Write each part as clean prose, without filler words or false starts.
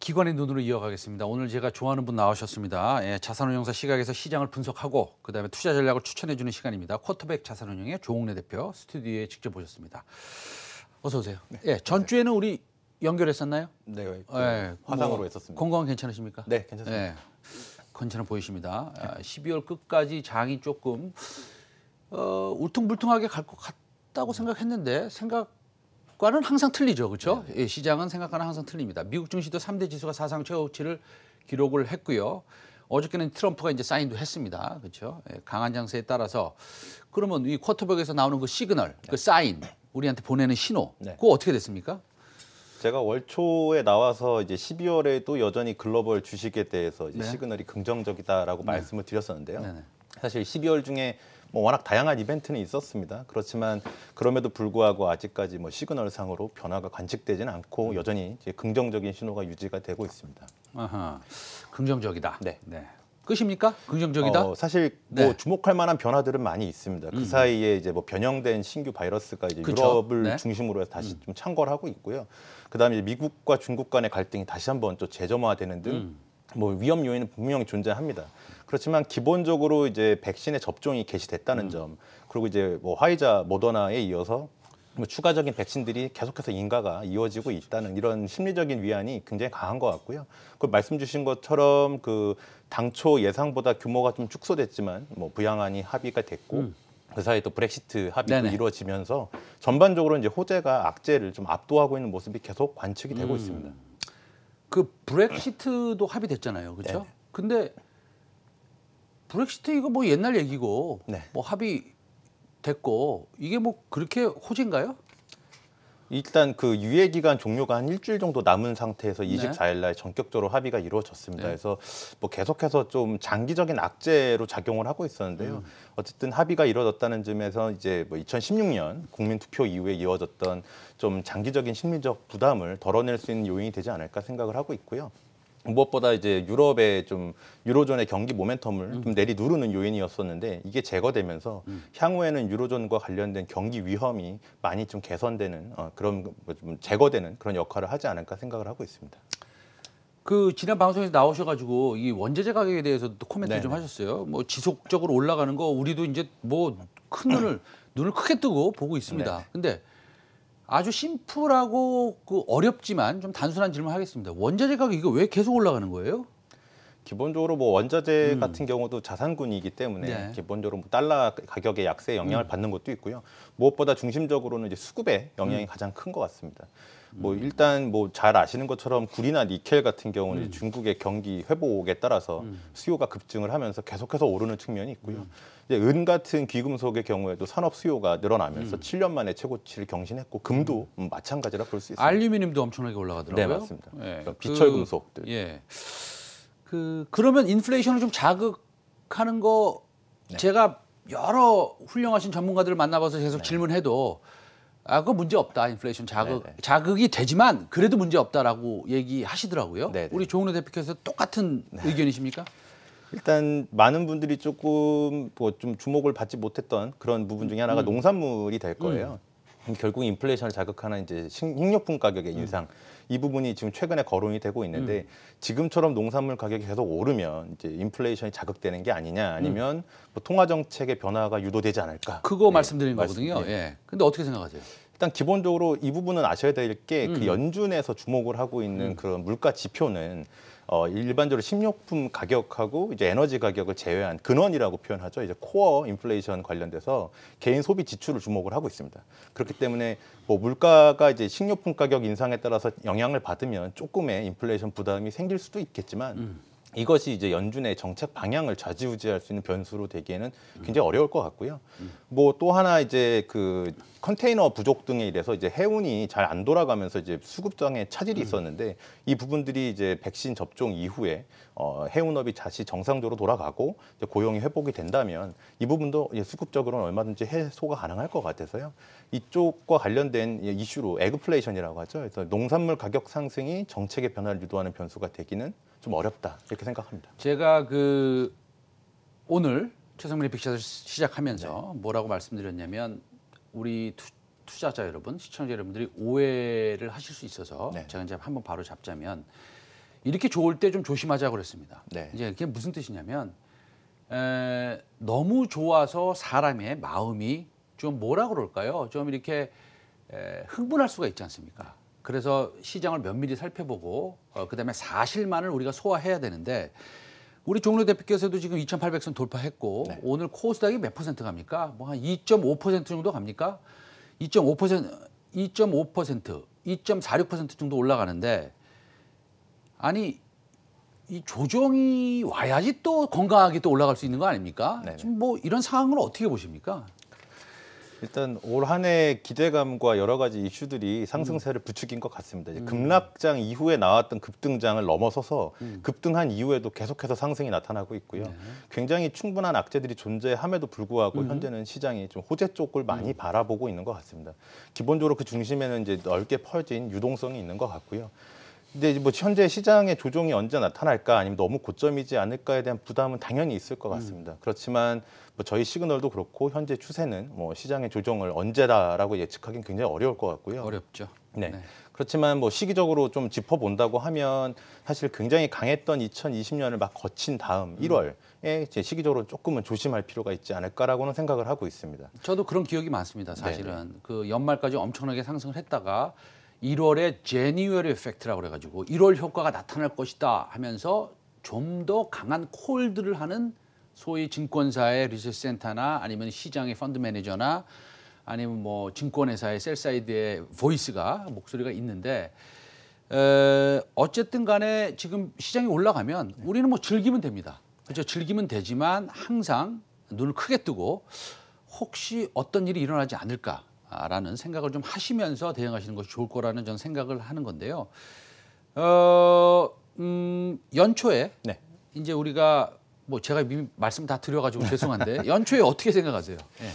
기관의 눈으로 이어가겠습니다. 오늘 제가 좋아하는 분 나오셨습니다. 예, 자산운용사 시각에서 시장을 분석하고 그다음에 투자 전략을 추천해 주는 시간입니다. 쿼터백 자산운용의 조홍래 대표 스튜디오에 직접 오셨습니다. 어서 오세요. 네, 예, 전주에는 우리 연결했었나요? 네, 예, 화상으로 뭐 했었습니다. 건강 괜찮으십니까? 네, 괜찮습니다. 예, 괜찮아 보이십니다. 12월 끝까지 장이 조금 울퉁불퉁하게 갈 것 같다고 생각했는데 생각과는 항상 틀리죠, 그렇죠? 예, 시장은 생각과는 항상 틀립니다. 미국 증시도 3대 지수가 사상 최고치를 기록을 했고요. 어저께는 트럼프가 이제 사인도 했습니다, 그렇죠? 예, 강한 장세에 따라서 그러면 이 쿼터백에서 나오는 그 시그널, 그 사인, 우리한테 보내는 신호, 그거 어떻게 됐습니까? 제가 월 초에 나와서 이제 12월에도 여전히 글로벌 주식에 대해서 이제 네. 시그널이 긍정적이다라고 말씀을 드렸었는데요. 네네. 사실 12월 중에 뭐 워낙 다양한 이벤트는 있었습니다. 그렇지만 그럼에도 불구하고 아직까지 뭐 시그널상으로 변화가 관측되지는 않고 여전히 이제 긍정적인 신호가 유지가 되고 있습니다. 아하, 긍정적이다. 네. 끝입니까? 긍정적이다? 사실 뭐 네. 주목할 만한 변화들은 많이 있습니다. 그 사이에 이제 뭐 변형된 신규 바이러스가 이제 그쵸? 유럽을 네. 중심으로 해서 다시 좀 창궐 하고 있고요. 그다음에 이제 미국과 중국 간의 갈등이 다시 한번 또 재점화되는 등 뭐 위험 요인은 분명히 존재합니다. 그렇지만 기본적으로 이제 백신의 접종이 개시됐다는 점, 그리고 이제 뭐 화이자, 모더나에 이어서 뭐 추가적인 백신들이 계속해서 인가가 이어지고 있다는 이런 심리적인 위안이 굉장히 강한 것 같고요. 그 말씀 주신 것처럼 그 당초 예상보다 규모가 좀 축소됐지만 뭐 부양안이 합의가 됐고 그 사이에 또 브렉시트 합의도 네네. 이루어지면서 전반적으로 이제 호재가 악재를 좀 압도하고 있는 모습이 계속 관측이 되고 있습니다. 그 브렉시트도 합의됐잖아요, 그렇죠? 네네. 근데 브렉시트 이거 뭐 옛날 얘기고 네. 뭐 합의됐고 이게 뭐 그렇게 호재인가요? 일단 그 유예 기간 종료가 한 일주일 정도 남은 상태에서 24일 날 전격적으로 합의가 이루어졌습니다. 네. 그래서 뭐 계속해서 좀 장기적인 악재로 작용을 하고 있었는데요. 어쨌든 합의가 이루어졌다는 점에서 이제 뭐 2016년 국민 투표 이후에 이어졌던 좀 장기적인 심리적 부담을 덜어낼 수 있는 요인이 되지 않을까 생각을 하고 있고요. 무엇보다 이제 유럽의 좀 유로존의 경기 모멘텀을 좀 내리누르는 요인이었었는데 이게 제거되면서 향후에는 유로존과 관련된 경기 위험이 많이 좀 개선되는 그런 좀 제거되는 그런 역할을 하지 않을까 생각을 하고 있습니다. 그 지난 방송에서 나오셔가지고 이 원자재 가격에 대해서 또 코멘트 좀 네네. 하셨어요. 뭐 지속적으로 올라가는 거 우리도 이제 뭐 큰 눈을 크게 뜨고 보고 있습니다. 네네. 근데 아주 심플하고 그 어렵지만 좀 단순한 질문 하겠습니다. 원자재 가격 이거 왜 계속 올라가는 거예요? 기본적으로 뭐 원자재 같은 경우도 자산군이기 때문에 네. 기본적으로 뭐 달러 가격의 약세에 영향을 받는 것도 있고요. 무엇보다 중심적으로는 이제 수급의 영향이 가장 큰 것 같습니다. 뭐 일단 뭐 잘 아시는 것처럼 구리나 니켈 같은 경우는 이제 중국의 경기 회복에 따라서 수요가 급증을 하면서 계속해서 오르는 측면이 있고요. 이제 은 같은 귀금속의 경우에도 산업 수요가 늘어나면서 7년 만에 최고치를 경신했고 금도 마찬가지라 볼 수 있습니다. 알루미늄도 엄청나게 올라가더라고요. 네, 맞습니다. 예. 그런 비철 금속들. 예. 그러면 인플레이션을 좀 자극하는 거 제가 여러 훌륭하신 전문가들을 만나봐서 계속 질문해도 그거 문제 없다. 인플레이션 자극이 되지만 그래도 문제 없다라고 얘기하시더라고요. 네네. 우리 조은호 대표께서 똑같은 의견이십니까? 일단 많은 분들이 조금 뭐 좀 주목을 받지 못했던 그런 부분 중에 하나가 농산물이 될 거예요. 결국 인플레이션을 자극하는 이제 식료품 가격의 인상 이 부분이 지금 최근에 거론이 되고 있는데 지금처럼 농산물 가격이 계속 오르면 이제 인플레이션이 자극되는 게 아니냐 아니면 뭐 통화 정책의 변화가 유도되지 않을까. 그거 네, 말씀드린 거거든요. 네. 예. 근데 어떻게 생각하세요? 일단 기본적으로 이 부분은 아셔야 될 게 그 연준에서 주목을 하고 있는 그런 물가 지표는 일반적으로 식료품 가격하고 이제 에너지 가격을 제외한 근원이라고 표현하죠. 이제 코어 인플레이션 관련돼서 개인 소비 지출을 주목을 하고 있습니다. 그렇기 때문에 뭐 물가가 이제 식료품 가격 인상에 따라서 영향을 받으면 조금의 인플레이션 부담이 생길 수도 있겠지만 이것이 이제 연준의 정책 방향을 좌지우지할 수 있는 변수로 되기에는 굉장히 어려울 것 같고요. 뭐 또 하나 이제 그 컨테이너 부족 등에 이래서 이제 해운이 잘 안 돌아가면서 이제 수급장에 차질이 있었는데 이 부분들이 이제 백신 접종 이후에 해운업이 다시 정상적으로 돌아가고 이제 고용이 회복이 된다면 이 부분도 이제 수급적으로는 얼마든지 해소가 가능할 것 같아서요. 이쪽과 관련된 이슈로 에그플레이션이라고 하죠. 그래서 농산물 가격 상승이 정책의 변화를 유도하는 변수가 되기는 좀 어렵다 이렇게 생각합니다. 제가 오늘 최성민의 빅샷을 시작하면서 뭐라고 말씀드렸냐면 우리 투자자 여러분, 시청자 여러분들이 오해를 하실 수 있어서 제가 이제 한번 바로 잡자면 이렇게 좋을 때 좀 조심하자고 그랬습니다. 네. 이제 그게 무슨 뜻이냐면 너무 좋아서 사람의 마음이 좀 뭐라 그럴까요? 좀 이렇게 흥분할 수가 있지 않습니까? 그래서 시장을 면밀히 살펴보고 그다음에 사실만을 우리가 소화해야 되는데 우리 종로 대표께서도 지금 2,800선 돌파했고 네. 오늘 코스닥이 몇 퍼센트 갑니까? 뭐 한 2.5% 정도 갑니까? 2.5%, 2.46% 정도 올라가는데 아니 이 조정이 와야지 또 건강하게 또 올라갈 수 있는 거 아닙니까? 네네. 지금 뭐 이런 상황을 어떻게 보십니까? 일단 올 한 해 기대감과 여러 가지 이슈들이 상승세를 부추긴 것 같습니다. 이제 급락장 이후에 나왔던 급등장을 넘어서서 급등한 이후에도 계속해서 상승이 나타나고 있고요. 굉장히 충분한 악재들이 존재함에도 불구하고 현재는 시장이 좀 호재 쪽을 많이 바라보고 있는 것 같습니다. 기본적으로 그 중심에는 이제 넓게 퍼진 유동성이 있는 것 같고요. 근데 뭐 현재 시장의 조정이 언제 나타날까 아니면 너무 고점이지 않을까에 대한 부담은 당연히 있을 것 같습니다. 그렇지만 뭐 저희 시그널도 그렇고 현재 추세는 뭐 시장의 조정을 언제다라고 예측하기는 굉장히 어려울 것 같고요. 어렵죠. 네. 그렇지만 뭐 시기적으로 좀 짚어본다고 하면 사실 굉장히 강했던 2020년을 막 거친 다음 1월에 이제 시기적으로 조금은 조심할 필요가 있지 않을까라고는 생각을 하고 있습니다. 저도 그런 기억이 많습니다. 사실은 그 연말까지 엄청나게 상승을 했다가 1월에 제니어리 에펙트라고 그래가지고 1월 효과가 나타날 것이다 하면서 좀 더 강한 콜들을 하는 소위 증권사의 리서치 센터나 아니면 시장의 펀드 매니저나 아니면 뭐 증권회사의 셀사이드의 보이스가 목소리가 있는데 어쨌든 간에 지금 시장이 올라가면 우리는 뭐 즐기면 됩니다. 그렇죠? 즐기면 되지만 항상 눈을 크게 뜨고 혹시 어떤 일이 일어나지 않을까라는 생각을 좀 하시면서 대응하시는 것이 좋을 거라는 저는 생각을 하는 건데요. 연초에 네. 이제 우리가 뭐 제가 이미 말씀 다 드려가지고 죄송한데 연초에 어떻게 생각하세요? 네.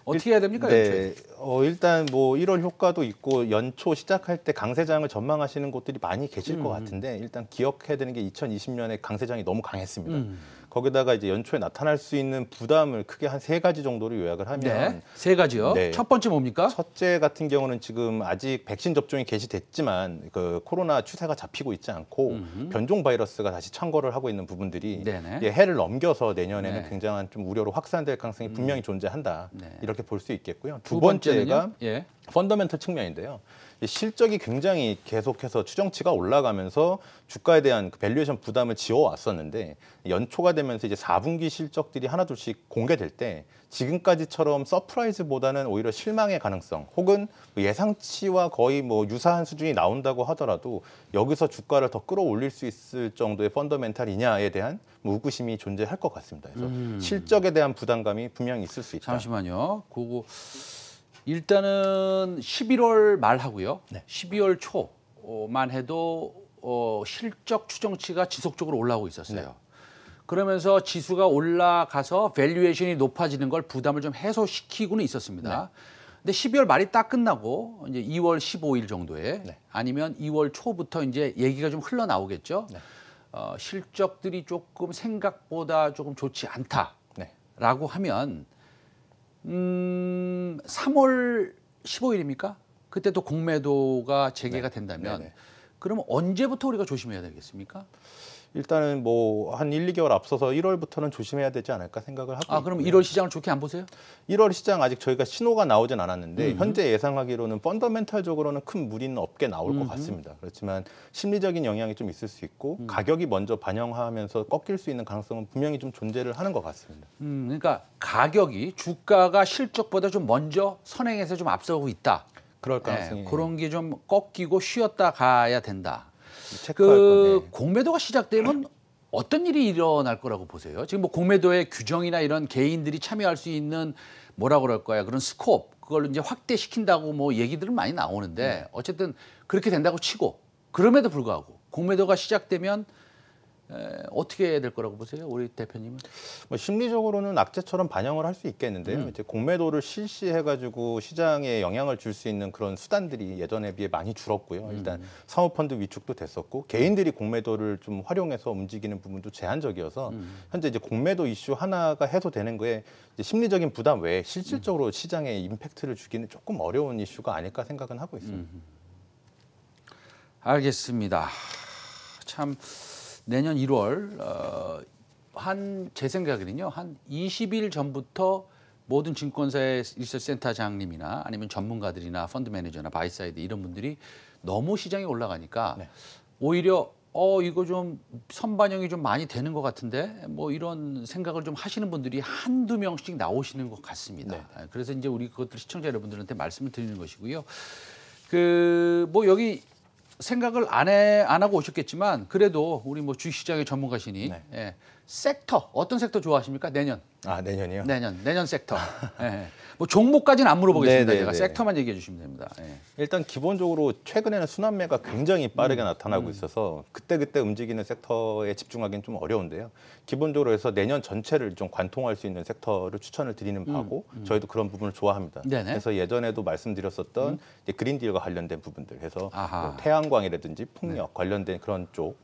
어떻게 해야 됩니까? 연초에? 네, 일단 뭐 1월 효과도 있고 연초 시작할 때 강세장을 전망하시는 곳들이 많이 계실 것 같은데 일단 기억해야 되는 게 2020년에 강세장이 너무 강했습니다. 거기다가 이제 연초에 나타날 수 있는 부담을 크게 한 3가지 정도로 요약을 하면 네, 3가지요. 네. 첫 번째 뭡니까? 첫째 같은 경우는 지금 아직 백신 접종이 개시됐지만 그 코로나 추세가 잡히고 있지 않고 변종 바이러스가 다시 창궐을 하고 있는 부분들이 네네. 이제 해를 넘겨서 내년에는 네. 굉장한 좀 우려로 확산될 가능성이 분명히 존재한다. 네. 이렇게 볼 수 있겠고요. 두 두 번째가 번째는요? 예. 펀더멘털 측면인데요. 실적이 굉장히 계속해서 추정치가 올라가면서 주가에 대한 그 밸류에이션 부담을 지어왔었는데 연초가 되면서 이제 4분기 실적들이 하나둘씩 공개될 때 지금까지처럼 서프라이즈보다는 오히려 실망의 가능성 혹은 예상치와 거의 뭐 유사한 수준이 나온다고 하더라도 여기서 주가를 더 끌어올릴 수 있을 정도의 펀더멘탈이냐에 대한 뭐 의구심이 존재할 것 같습니다. 그래서 실적에 대한 부담감이 분명히 있을 수 있다. 잠시만요. 그거 일단은 11월 말하고요. 네. 12월 초만 해도 실적 추정치가 지속적으로 올라오고 있었어요. 네. 그러면서 지수가 올라가서 밸류에이션이 높아지는 걸 부담을 좀 해소시키고는 있었습니다. 근데 12월 말이 딱 끝나고 이제 2월 15일 정도에 네. 아니면 2월 초부터 이제 얘기가 좀 흘러나오겠죠. 네. 실적들이 조금 생각보다 조금 좋지 않다라고 하면 3월 15일입니까? 그때 또 공매도가 재개가 된다면 네네. 그러면 언제부터 우리가 조심해야 되겠습니까? 일단은 뭐 한 1, 2개월 앞서서 1월부터는 조심해야 되지 않을까 생각을 하고 아, 그럼 있고요. 1월 시장을 좋게 안 보세요? 1월 시장 아직 저희가 신호가 나오진 않았는데 현재 예상하기로는 펀더멘탈적으로는 큰 무리는 없게 나올 것 같습니다. 그렇지만 심리적인 영향이 좀 있을 수 있고 가격이 먼저 반영하면서 꺾일 수 있는 가능성은 분명히 좀 존재를 하는 것 같습니다. 그러니까 가격이 주가가 실적보다 좀 먼저 선행해서 좀 앞서고 있다. 그럴 가능성이 그런 게 좀 꺾이고 쉬었다 가야 된다. 체크할 그 건데. 공매도가 시작되면 어떤 일이 일어날 거라고 보세요? 지금 뭐 공매도의 규정이나 이런 개인들이 참여할 수 있는 뭐라 그럴까요? 그런 스코프 그걸 이제 확대시킨다고 뭐 얘기들은 많이 나오는데 어쨌든 그렇게 된다고 치고 그럼에도 불구하고 공매도가 시작되면 어떻게 해야 될 거라고 보세요? 우리 대표님은? 뭐 심리적으로는 악재처럼 반영을 할 수 있겠는데요. 이제 공매도를 실시해가지고 시장에 영향을 줄 수 있는 그런 수단들이 예전에 비해 많이 줄었고요. 일단 사모펀드 위축도 됐었고 개인들이 공매도를 좀 활용해서 움직이는 부분도 제한적이어서 현재 이제 공매도 이슈 하나가 해소되는 거에 이제 심리적인 부담 외에 실질적으로 시장에 임팩트를 주기는 조금 어려운 이슈가 아닐까 생각은 하고 있습니다. 알겠습니다. 참 내년 1월 한 제 생각에는요. 한 20일 전부터 모든 증권사의 리서치센터장님이나 아니면 전문가들이나 펀드 매니저나 바이사이드 이런 분들이 너무 시장에 올라가니까 네. 오히려 이거 좀 선반영이 좀 많이 되는 것 같은데 뭐 이런 생각을 좀 하시는 분들이 한두 명씩 나오시는 것 같습니다. 네. 그래서 이제 우리 그것들 시청자 여러분들한테 말씀을 드리는 것이고요. 그 뭐 여기 생각을 안 하고 오셨겠지만 그래도 우리 뭐 주식시장의 전문가시니 네. 예, 섹터 어떤 섹터 좋아하십니까? 내년 내년이요? 내년 섹터. 예. 뭐 종목까지는 안 물어보겠습니다. 네, 네, 제가 네. 섹터만 얘기해 주시면 됩니다. 예. 일단 기본적으로 최근에는 순환매가 굉장히 빠르게 나타나고 있어서 그때그때 움직이는 섹터에 집중하기는 좀 어려운데요. 기본적으로 해서 내년 전체를 좀 관통할 수 있는 섹터를 추천을 드리는 바고 저희도 그런 부분을 좋아합니다. 네네. 그래서 예전에도 말씀드렸었던 이제 그린딜과 관련된 부분들 해서 아하. 뭐 태양광이라든지 풍력 관련된 그런 쪽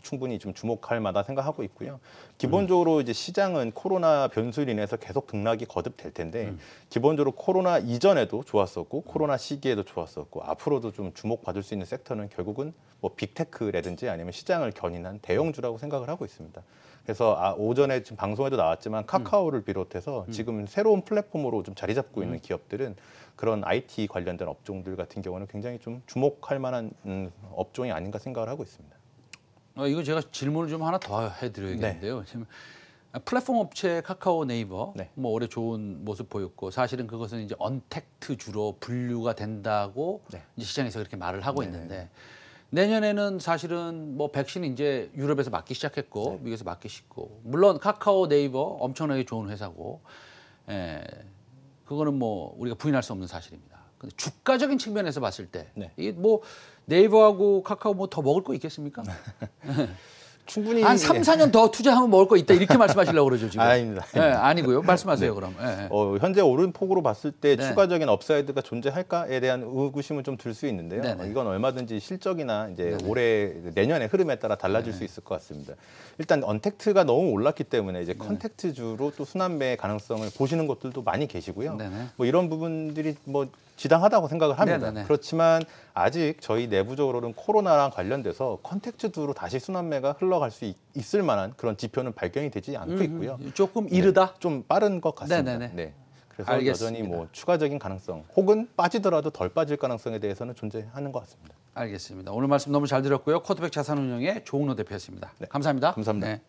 충분히 좀 주목할 만하다 생각하고 있고요. 기본적으로 이제 시장은 코로나 변수로 인해서 계속 등락이 거듭될 텐데 기본적으로 코로나 이전에도 좋았었고 코로나 시기에도 좋았었고 앞으로도 좀 주목받을 수 있는 섹터는 결국은 뭐 빅테크라든지 아니면 시장을 견인한 대형주라고 생각을 하고 있습니다. 그래서 오전에 지금 방송에도 나왔지만 카카오를 비롯해서 지금 새로운 플랫폼으로 좀 자리 잡고 있는 기업들은 그런 IT 관련된 업종들 같은 경우는 굉장히 좀 주목할 만한 업종이 아닌가 생각을 하고 있습니다. 이거 제가 질문을 좀 하나 더 해드려야겠는데요. 지금 플랫폼 업체 카카오, 네이버 네. 뭐 올해 좋은 모습 보였고 사실은 그것은 이제 언택트주로 분류가 된다고 네. 이제 시장에서 그렇게 말을 하고 있는데 내년에는 사실은 뭐 백신이 이제 유럽에서 맞기 시작했고 미국에서 맞기 쉽고 물론 카카오, 네이버 엄청나게 좋은 회사고 그거는 뭐 우리가 부인할 수 없는 사실입니다. 근데 주가적인 측면에서 봤을 때 이게 뭐 네이버하고 카카오 뭐 더 먹을 거 있겠습니까? 충분히 한 3, 4년 더 투자하면 먹을 거 있다 이렇게 말씀하시려고 그러죠 지금. 아닙니다. 아니고요. 말씀하세요 그럼. 현재 오름폭으로 봤을 때 네. 추가적인 업사이드가 존재할까에 대한 의구심은 좀 들 수 있는데요. 네네. 이건 얼마든지 실적이나 이제 네네. 올해 내년의 흐름에 따라 달라질 수 있을 것 같습니다. 일단 언택트가 너무 올랐기 때문에 이제 컨택트주로 또 순환매의 가능성을 보시는 곳들도 많이 계시고요. 네네. 뭐 이런 부분들이 뭐 지당하다고 생각을 합니다. 네네네. 그렇지만 아직 저희 내부적으로는 코로나랑 관련돼서 컨택트주로 다시 순환매가 흘러갈 수 있을 만한 그런 지표는 발견이 되지 않고 있고요. 조금 이르다. 좀 빠른 것 같습니다. 네네네. 네. 그래서 알겠습니다. 여전히 뭐 추가적인 가능성 혹은 빠지더라도 덜 빠질 가능성에 대해서는 존재하는 것 같습니다. 알겠습니다. 오늘 말씀 너무 잘 들었고요. 코드백 자산운용의 조은호 대표였습니다. 감사합니다. 감사합니다. 네.